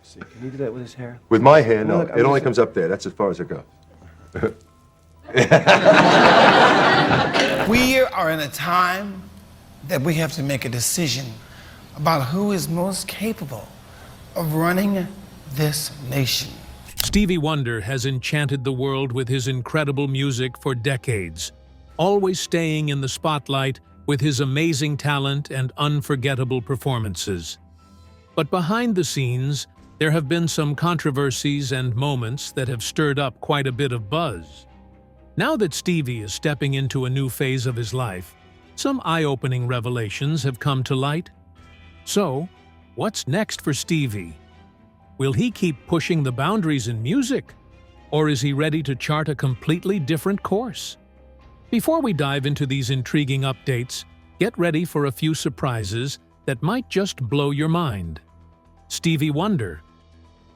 See, can he do that with his hair? With my hair, no. Look, It only comes up there. That's as far as it goes. We are in a time that we have to make a decision about who is most capable of running this nation. Stevie Wonder has enchanted the world with his incredible music for decades, always staying in the spotlight with his amazing talent and unforgettable performances. But behind the scenes, there have been some controversies and moments that have stirred up quite a bit of buzz. Now that Stevie is stepping into a new phase of his life, some eye-opening revelations have come to light. So, what's next for Stevie? Will he keep pushing the boundaries in music? Or is he ready to chart a completely different course? Before we dive into these intriguing updates, get ready for a few surprises that might just blow your mind. Stevie Wonder,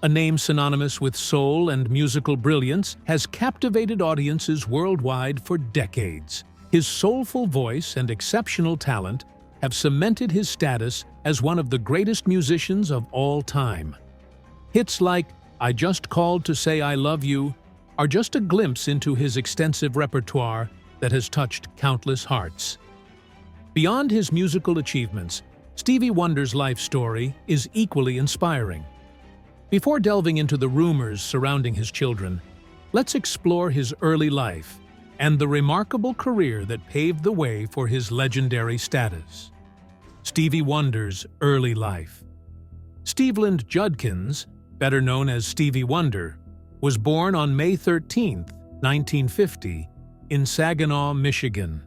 a name synonymous with soul and musical brilliance, has captivated audiences worldwide for decades. His soulful voice and exceptional talent have cemented his status as one of the greatest musicians of all time. Hits like "I Just Called to Say I Love You" are just a glimpse into his extensive repertoire that has touched countless hearts. Beyond his musical achievements, Stevie Wonder's life story is equally inspiring. Before delving into the rumors surrounding his children, let's explore his early life and the remarkable career that paved the way for his legendary status. Stevie Wonder's early life. Steveland Judkins, better known as Stevie Wonder, was born on May 13, 1950, in Saginaw, Michigan.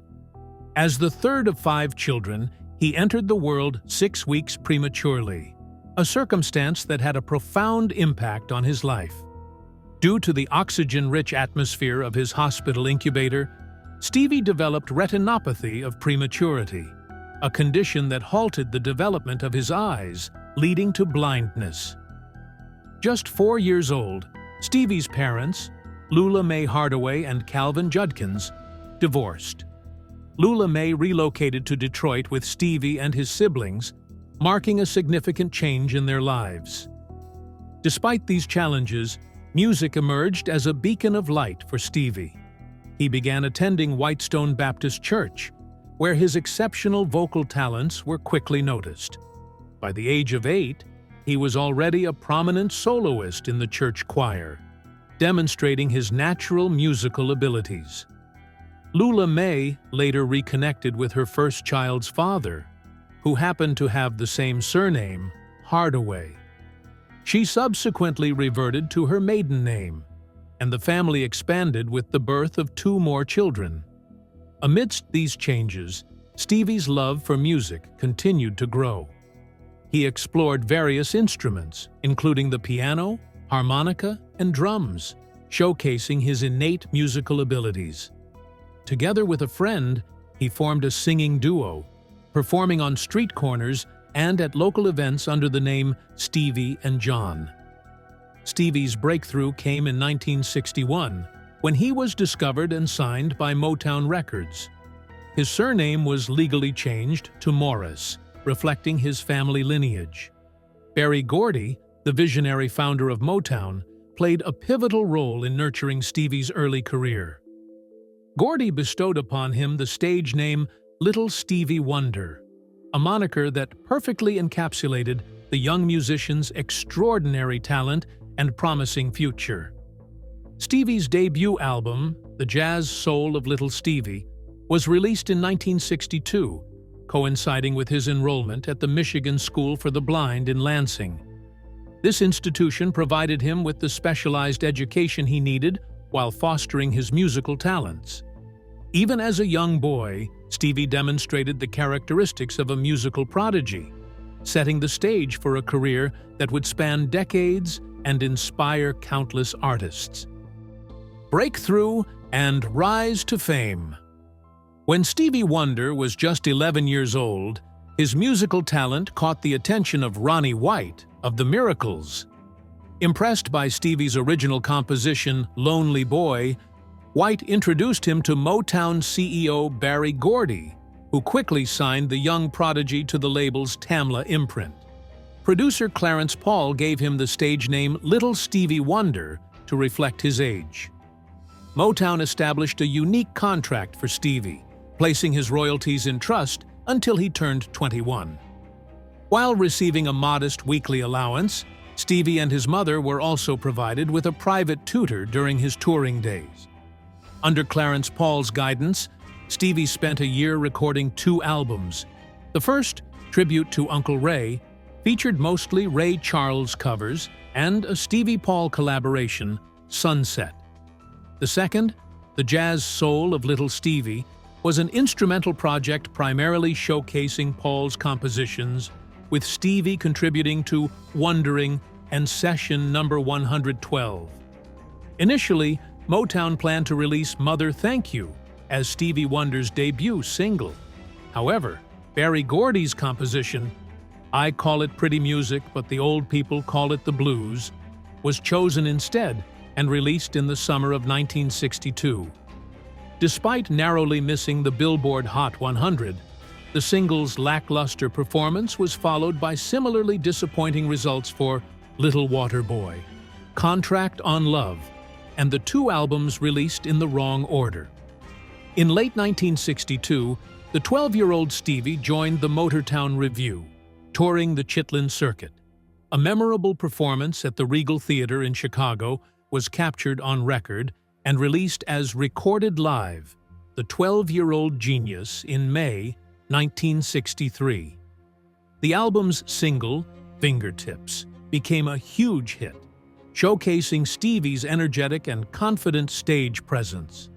As the third of 5 children, he entered the world 6 weeks prematurely, a circumstance that had a profound impact on his life. Due to the oxygen-rich atmosphere of his hospital incubator, Stevie developed retinopathy of prematurity, a condition that halted the development of his eyes, leading to blindness. Just 4 years old, Stevie's parents, Lula Mae Hardaway and Calvin Judkins, divorced. Lula Mae relocated to Detroit with Stevie and his siblings, marking a significant change in their lives. Despite these challenges, music emerged as a beacon of light for Stevie. He began attending Whitestone Baptist Church, where his exceptional vocal talents were quickly noticed. By the age of 8, he was already a prominent soloist in the church choir, demonstrating his natural musical abilities. Lula Mae later reconnected with her first child's father, who happened to have the same surname, Hardaway. She subsequently reverted to her maiden name, and the family expanded with the birth of 2 more children. Amidst these changes, Stevie's love for music continued to grow. He explored various instruments, including the piano, harmonica, and drums, showcasing his innate musical abilities. Together with a friend, he formed a singing duo, performing on street corners and at local events under the name Stevie and John. Stevie's breakthrough came in 1961, when he was discovered and signed by Motown Records. His surname was legally changed to Morris, reflecting his family lineage. Berry Gordy, the visionary founder of Motown, played a pivotal role in nurturing Stevie's early career. Gordy bestowed upon him the stage name Little Stevie Wonder, a moniker that perfectly encapsulated the young musician's extraordinary talent and promising future. Stevie's debut album, The Jazz Soul of Little Stevie, was released in 1962, coinciding with his enrollment at the Michigan School for the Blind in Lansing. This institution provided him with the specialized education he needed while fostering his musical talents. Even as a young boy, Stevie demonstrated the characteristics of a musical prodigy, setting the stage for a career that would span decades and inspire countless artists. Breakthrough and rise to fame. When Stevie Wonder was just 11 years old, his musical talent caught the attention of Ronnie White of The Miracles. Impressed by Stevie's original composition, Lonely Boy, White introduced him to Motown CEO Berry Gordy, who quickly signed the young prodigy to the label's Tamla imprint. Producer Clarence Paul gave him the stage name Little Stevie Wonder to reflect his age. Motown established a unique contract for Stevie, placing his royalties in trust until he turned 21. While receiving a modest weekly allowance, Stevie and his mother were also provided with a private tutor during his touring days. Under Clarence Paul's guidance, Stevie spent a year recording 2 albums. The first, Tribute to Uncle Ray, featured mostly Ray Charles covers and a Stevie Paul collaboration, Sunset. The second, The Jazz Soul of Little Stevie, was an instrumental project primarily showcasing Paul's compositions, with Stevie contributing to Wondering and Session number 112. Initially, Motown planned to release Mother Thank You as Stevie Wonder's debut single. However, Berry Gordy's composition, I Call It Pretty Music, but the Old People Call It the Blues, was chosen instead and released in the summer of 1962. Despite narrowly missing the Billboard Hot 100, the single's lackluster performance was followed by similarly disappointing results for Little Water Boy, Contract on Love, and the 2 albums released in the wrong order. In late 1962, the 12-year-old Stevie joined the Motortown Revue, touring the Chitlin Circuit. A memorable performance at the Regal Theater in Chicago was captured on record and released as Recorded Live, The 12-Year-Old Genius, in May 1963. The album's single, Fingertips, became a huge hit, showcasing Stevie's energetic and confident stage presence.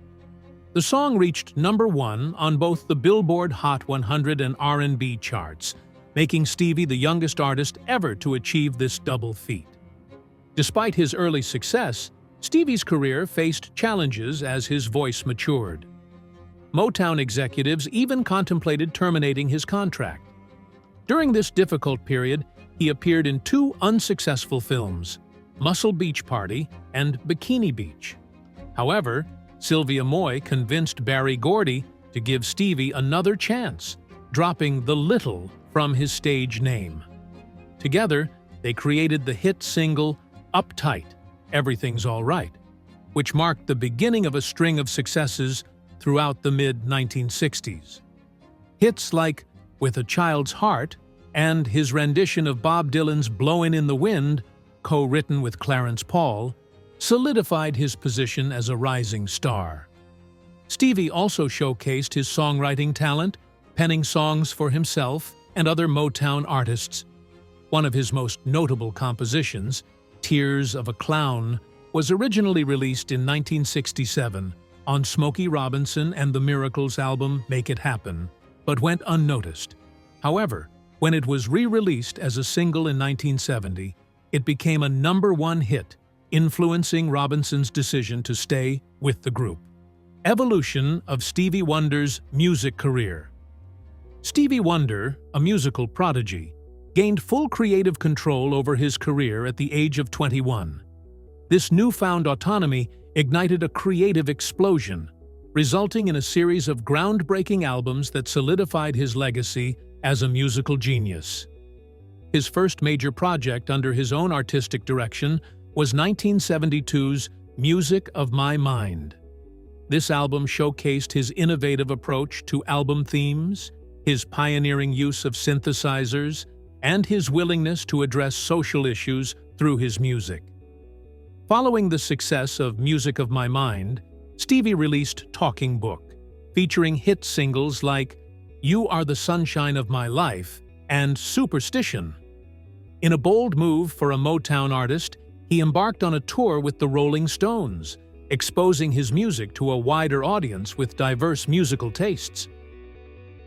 The song reached number 1 on both the Billboard Hot 100 and R&B charts, making Stevie the youngest artist ever to achieve this double feat. Despite his early success, Stevie's career faced challenges as his voice matured. Motown executives even contemplated terminating his contract. During this difficult period, he appeared in 2 unsuccessful films, Muscle Beach Party and Bikini Beach. However, Sylvia Moy convinced Berry Gordy to give Stevie another chance, dropping the Little from his stage name. Together, they created the hit single Uptight, Everything's All Right, which marked the beginning of a string of successes throughout the mid-1960s. Hits like With a Child's Heart and his rendition of Bob Dylan's Blowin' in the Wind, co-written with Clarence Paul, solidified his position as a rising star. Stevie also showcased his songwriting talent, penning songs for himself and other Motown artists. One of his most notable compositions, Tears of a Clown, was originally released in 1967 on Smokey Robinson and the Miracles album Make It Happen, but went unnoticed. However, when it was re-released as a single in 1970, it became a number 1 hit, influencing Robinson's decision to stay with the group. Evolution of Stevie Wonder's music career. Stevie Wonder, a musical prodigy, gained full creative control over his career at the age of 21. This newfound autonomy ignited a creative explosion, resulting in a series of groundbreaking albums that solidified his legacy as a musical genius. His first major project under his own artistic direction was 1972's Music of My Mind. This album showcased his innovative approach to album themes, his pioneering use of synthesizers, and his willingness to address social issues through his music. Following the success of Music of My Mind, Stevie released Talking Book, featuring hit singles like You Are the Sunshine of My Life and Superstition. In a bold move for a Motown artist, he embarked on a tour with the Rolling Stones, exposing his music to a wider audience with diverse musical tastes.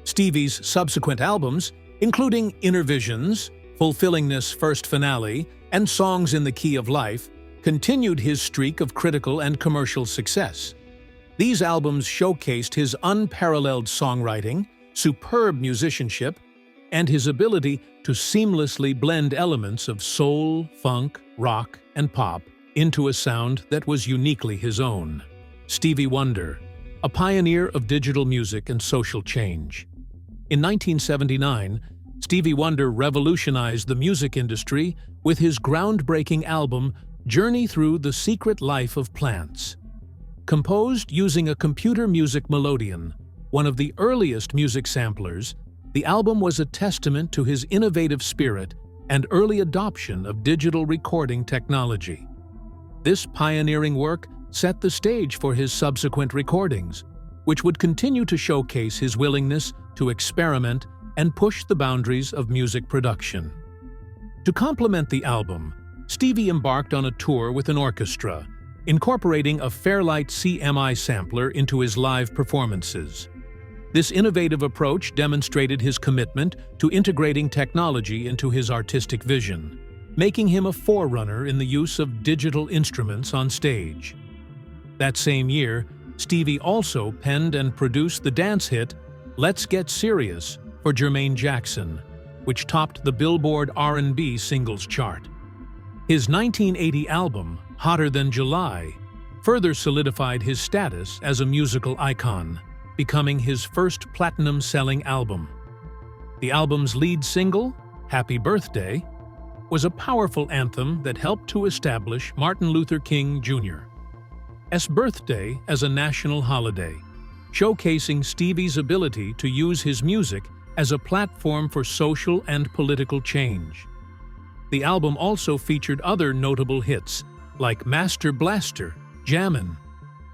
Stevie's subsequent albums, including Inner Visions, Fulfillingness First Finale, and Songs in the Key of Life, continued his streak of critical and commercial success. These albums showcased his unparalleled songwriting, superb musicianship, and his ability to seamlessly blend elements of soul, funk, rock, and pop into a sound that was uniquely his own. Stevie Wonder, a pioneer of digital music and social change. In 1979, Stevie Wonder revolutionized the music industry with his groundbreaking album Journey Through the Secret Life of Plants. Composed using a computer music melodeon, one of the earliest music samplers, the album was a testament to his innovative spirit and early adoption of digital recording technology. This pioneering work set the stage for his subsequent recordings, which would continue to showcase his willingness to experiment and push the boundaries of music production. To complement the album, Stevie embarked on a tour with an orchestra, incorporating a Fairlight CMI sampler into his live performances. This innovative approach demonstrated his commitment to integrating technology into his artistic vision, making him a forerunner in the use of digital instruments on stage. That same year, Stevie also penned and produced the dance hit Let's Get Serious for Jermaine Jackson, which topped the Billboard R&B singles chart. His 1980 album, Hotter Than July, further solidified his status as a musical icon, becoming his first platinum-selling album. The album's lead single, Happy Birthday, was a powerful anthem that helped to establish Martin Luther King Jr.'s birthday as a national holiday, showcasing Stevie's ability to use his music as a platform for social and political change. The album also featured other notable hits, like Master Blaster, Jammin',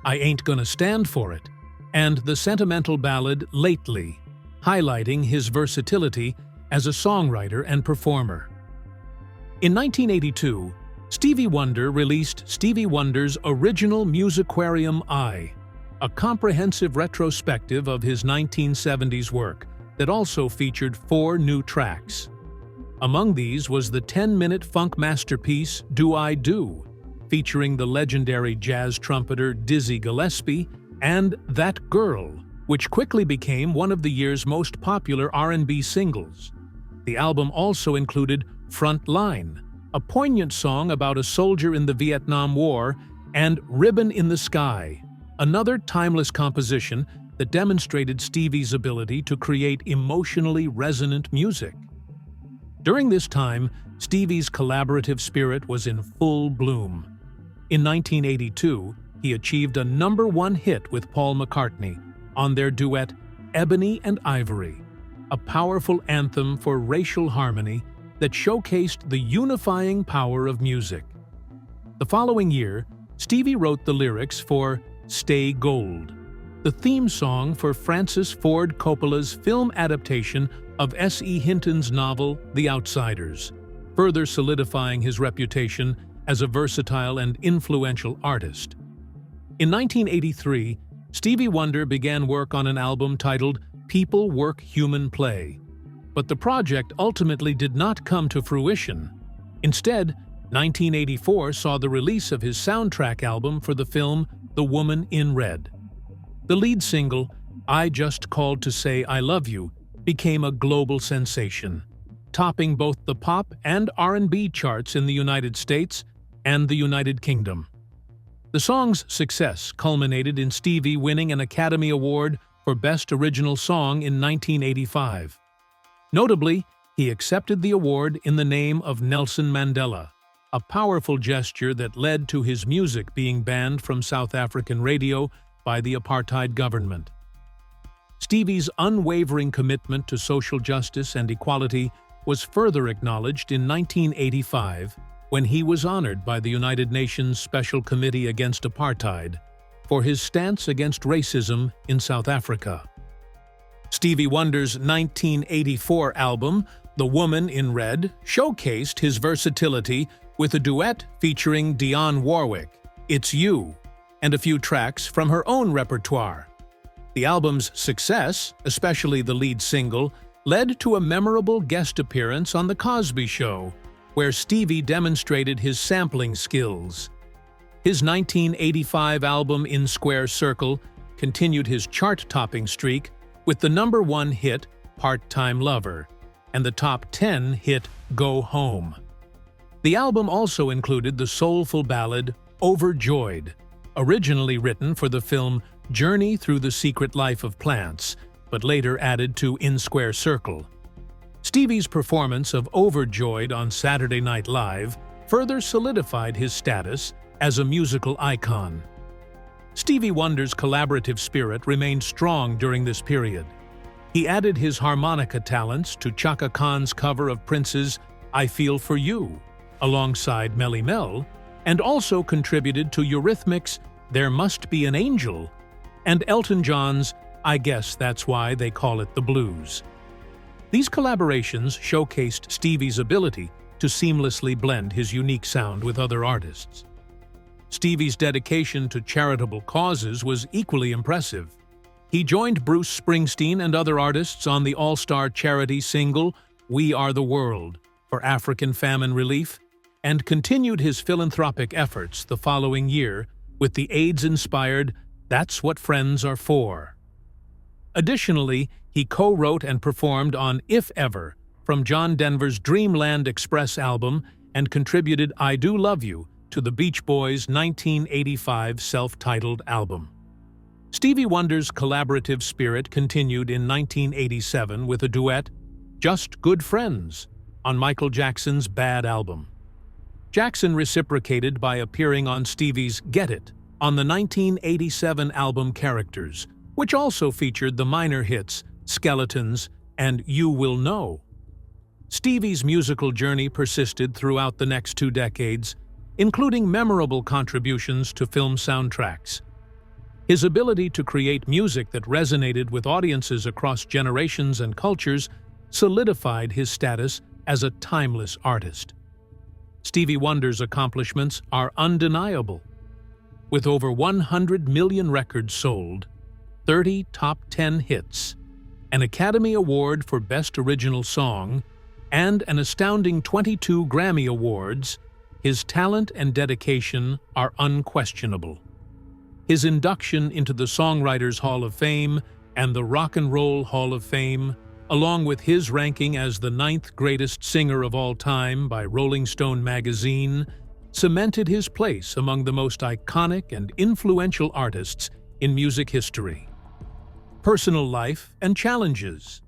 I Ain't Gonna Stand For It, and the sentimental ballad Lately, highlighting his versatility as a songwriter and performer. In 1982, Stevie Wonder released Stevie Wonder's original Musiquarium I, a comprehensive retrospective of his 1970s work that also featured 4 new tracks. Among these was the 10-minute funk masterpiece Do I Do, featuring the legendary jazz trumpeter Dizzy Gillespie, and That Girl, which quickly became one of the year's most popular R&B singles. The album also included Front Line, a poignant song about a soldier in the Vietnam War, and Ribbon in the Sky, another timeless composition that demonstrated Stevie's ability to create emotionally resonant music. During this time, Stevie's collaborative spirit was in full bloom. In 1982, he achieved a #1 hit with Paul McCartney on their duet Ebony and Ivory, a powerful anthem for racial harmony that showcased the unifying power of music. The following year, Stevie wrote the lyrics for Stay Gold, the theme song for Francis Ford Coppola's film adaptation of S.E. Hinton's novel The Outsiders, further solidifying his reputation as a versatile and influential artist. In 1983, Stevie Wonder began work on an album titled People Work Human Play, but the project ultimately did not come to fruition. Instead, 1984 saw the release of his soundtrack album for the film The Woman in Red. The lead single, I Just Called to Say I Love You, became a global sensation, topping both the pop and R&B charts in the United States and the United Kingdom. The song's success culminated in Stevie winning an Academy Award for Best Original Song in 1985. Notably, he accepted the award in the name of Nelson Mandela, a powerful gesture that led to his music being banned from South African radio by the apartheid government. Stevie's unwavering commitment to social justice and equality was further acknowledged in 1985 when he was honored by the United Nations Special Committee Against Apartheid for his stance against racism in South Africa. Stevie Wonder's 1984 album, The Woman in Red, showcased his versatility with a duet featuring Dionne Warwick, It's You, and a few tracks from her own repertoire. The album's success, especially the lead single, led to a memorable guest appearance on The Cosby Show, where Stevie demonstrated his sampling skills. His 1985 album In Square Circle continued his chart-topping streak with the #1 hit Part-Time Lover and the top 10 hit Go Home. The album also included the soulful ballad Overjoyed, originally written for the film Journey Through the Secret Life of Plants, but later added to In Square Circle. Stevie's performance of Overjoyed on Saturday Night Live further solidified his status as a musical icon. Stevie Wonder's collaborative spirit remained strong during this period. He added his harmonica talents to Chaka Khan's cover of Prince's I Feel For You, alongside Melly Mel, and also contributed to Eurythmics' There Must Be an Angel and Elton John's I Guess That's Why They Call It the Blues. These collaborations showcased Stevie's ability to seamlessly blend his unique sound with other artists. Stevie's dedication to charitable causes was equally impressive. He joined Bruce Springsteen and other artists on the all-star charity single We Are the World for African famine relief, and continued his philanthropic efforts the following year with the AIDS-inspired That's What Friends Are For. Additionally, he co-wrote and performed on If Ever from John Denver's Dreamland Express album and contributed I Do Love You to the Beach Boys' 1985 self-titled album. Stevie Wonder's collaborative spirit continued in 1987 with a duet, Just Good Friends, on Michael Jackson's Bad album. Jackson reciprocated by appearing on Stevie's Get It on the 1987 album Characters, which also featured the minor hits Skeletons and You Will Know. Stevie's musical journey persisted throughout the next 2 decades, including memorable contributions to film soundtracks. His ability to create music that resonated with audiences across generations and cultures solidified his status as a timeless artist. Stevie Wonder's accomplishments are undeniable. With over 100 million records sold, 30 top 10 hits, an Academy Award for Best Original Song, and an astounding 22 Grammy Awards, his talent and dedication are unquestionable. His induction into the Songwriters Hall of Fame and the Rock and Roll Hall of Fame, along with his ranking as the 9th greatest singer of all time by Rolling Stone magazine, cemented his place among the most iconic and influential artists in music history. Personal life and challenges.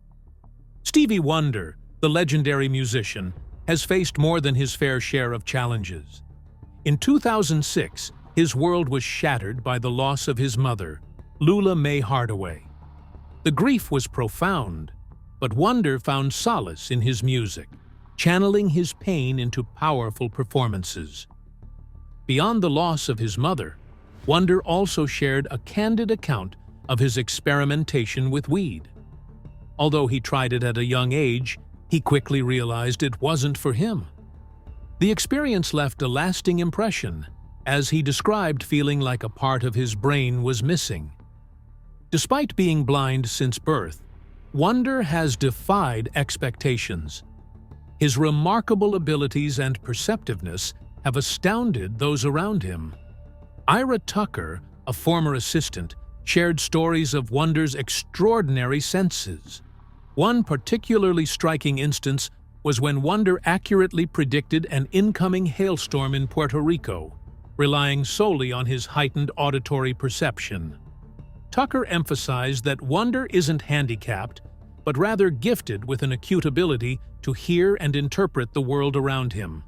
Stevie Wonder, the legendary musician, has faced more than his fair share of challenges. In 2006, his world was shattered by the loss of his mother, Lula Mae Hardaway. The grief was profound, but Wonder found solace in his music, channeling his pain into powerful performances. Beyond the loss of his mother, Wonder also shared a candid account of his experimentation with weed. Although he tried it at a young age, he quickly realized it wasn't for him. The experience left a lasting impression, as he described feeling like a part of his brain was missing. Despite being blind since birth, Wonder has defied expectations. His remarkable abilities and perceptiveness have astounded those around him. Ira Tucker, a former assistant, shared stories of Wonder's extraordinary senses. One particularly striking instance was when Wonder accurately predicted an incoming hailstorm in Puerto Rico, relying solely on his heightened auditory perception. Tucker emphasized that Wonder isn't handicapped, but rather gifted with an acute ability to hear and interpret the world around him.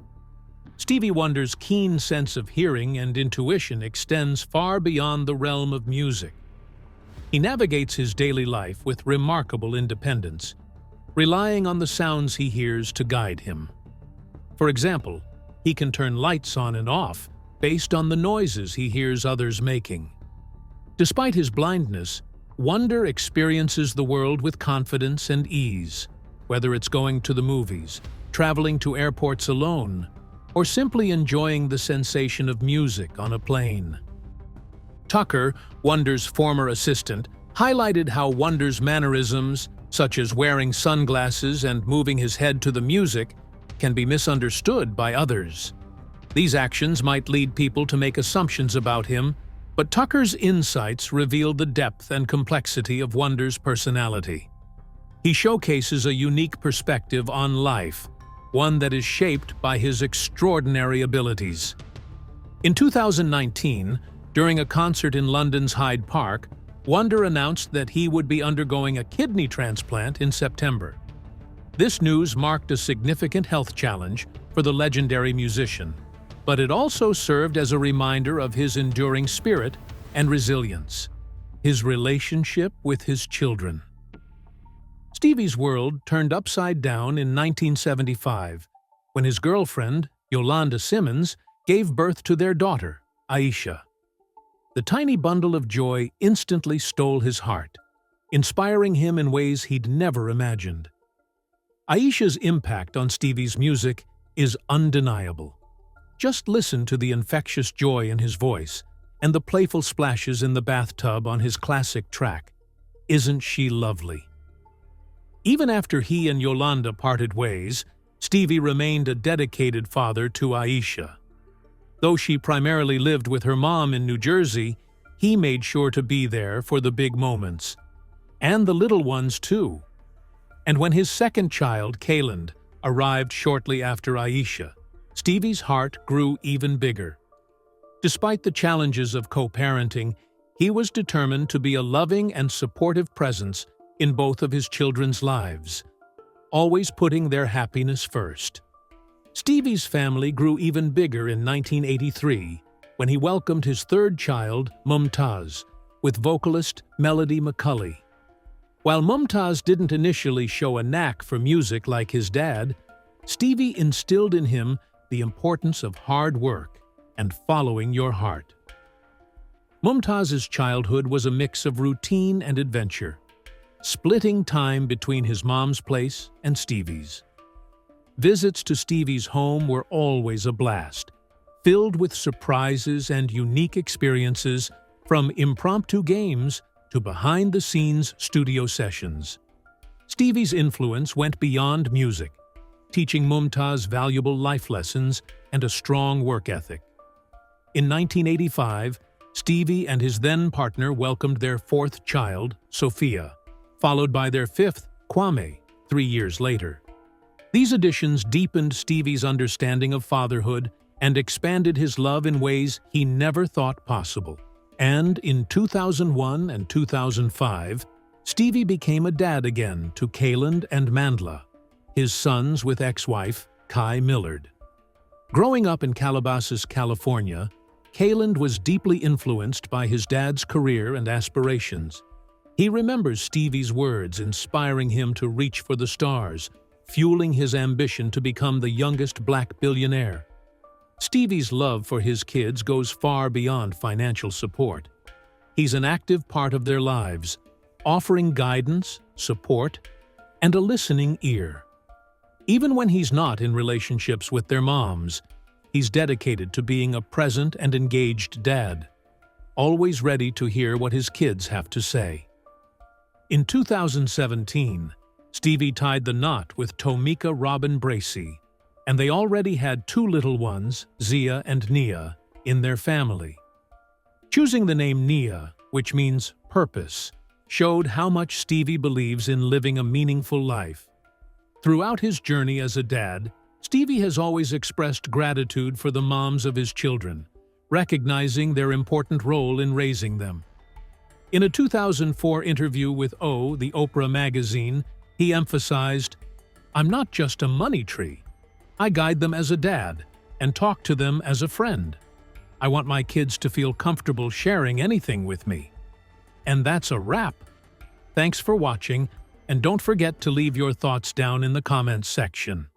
Stevie Wonder's keen sense of hearing and intuition extends far beyond the realm of music. He navigates his daily life with remarkable independence, relying on the sounds he hears to guide him. For example, he can turn lights on and off based on the noises he hears others making. Despite his blindness, Wonder experiences the world with confidence and ease, whether it's going to the movies, traveling to airports alone, or simply enjoying the sensation of music on a plane. Tucker, Wonder's former assistant, highlighted how Wonder's mannerisms, such as wearing sunglasses and moving his head to the music, can be misunderstood by others. These actions might lead people to make assumptions about him, but Tucker's insights reveal the depth and complexity of Wonder's personality. He showcases a unique perspective on life, one that is shaped by his extraordinary abilities. In 2019, during a concert in London's Hyde Park, Wonder announced that he would be undergoing a kidney transplant in September. This news marked a significant health challenge for the legendary musician, but it also served as a reminder of his enduring spirit and resilience. His relationship with his children. Stevie's world turned upside down in 1975 when his girlfriend, Yolanda Simmons, gave birth to their daughter, Aisha. The tiny bundle of joy instantly stole his heart, inspiring him in ways he'd never imagined. Aisha's impact on Stevie's music is undeniable. Just listen to the infectious joy in his voice and the playful splashes in the bathtub on his classic track, Isn't She Lovely? Even after he and Yolanda parted ways, Stevie remained a dedicated father to Aisha. Though she primarily lived with her mom in New Jersey, he made sure to be there for the big moments. And the little ones, too. And when his second child, Kayland, arrived shortly after Aisha, Stevie's heart grew even bigger. Despite the challenges of co-parenting, he was determined to be a loving and supportive presence in both of his children's lives, always putting their happiness first. Stevie's family grew even bigger in 1983 when he welcomed his third child, Mumtaz, with vocalist Melody McCulley. While Mumtaz didn't initially show a knack for music like his dad, Stevie instilled in him the importance of hard work and following your heart. Mumtaz's childhood was a mix of routine and adventure, splitting time between his mom's place and Stevie's. Visits to Stevie's home were always a blast, filled with surprises and unique experiences, from impromptu games to behind-the-scenes studio sessions. Stevie's influence went beyond music, teaching Mumtaz valuable life lessons and a strong work ethic. In 1985, Stevie and his then-partner welcomed their fourth child, Sophia, followed by their fifth, Kwame, 3 years later. These additions deepened Stevie's understanding of fatherhood and expanded his love in ways he never thought possible. And in 2001 and 2005, Stevie became a dad again to Kayland and Mandla, his sons with ex-wife, Kai Millard. Growing up in Calabasas, California, Kayland was deeply influenced by his dad's career and aspirations. He remembers Stevie's words inspiring him to reach for the stars, fueling his ambition to become the youngest black billionaire. Stevie's love for his kids goes far beyond financial support. He's an active part of their lives, offering guidance, support, and a listening ear. Even when he's not in relationships with their moms, he's dedicated to being a present and engaged dad, always ready to hear what his kids have to say. In 2017, Stevie tied the knot with Tomika Robin Bracey, and they already had 2 little ones, Zia and Nia, in their family. Choosing the name Nia, which means purpose, showed how much Stevie believes in living a meaningful life. Throughout his journey as a dad, Stevie has always expressed gratitude for the moms of his children, recognizing their important role in raising them. In a 2004 interview with O, the Oprah magazine, he emphasized, "I'm not just a money tree. I guide them as a dad and talk to them as a friend. I want my kids to feel comfortable sharing anything with me." And that's a wrap. Thanks for watching, and don't forget to leave your thoughts down in the comments section.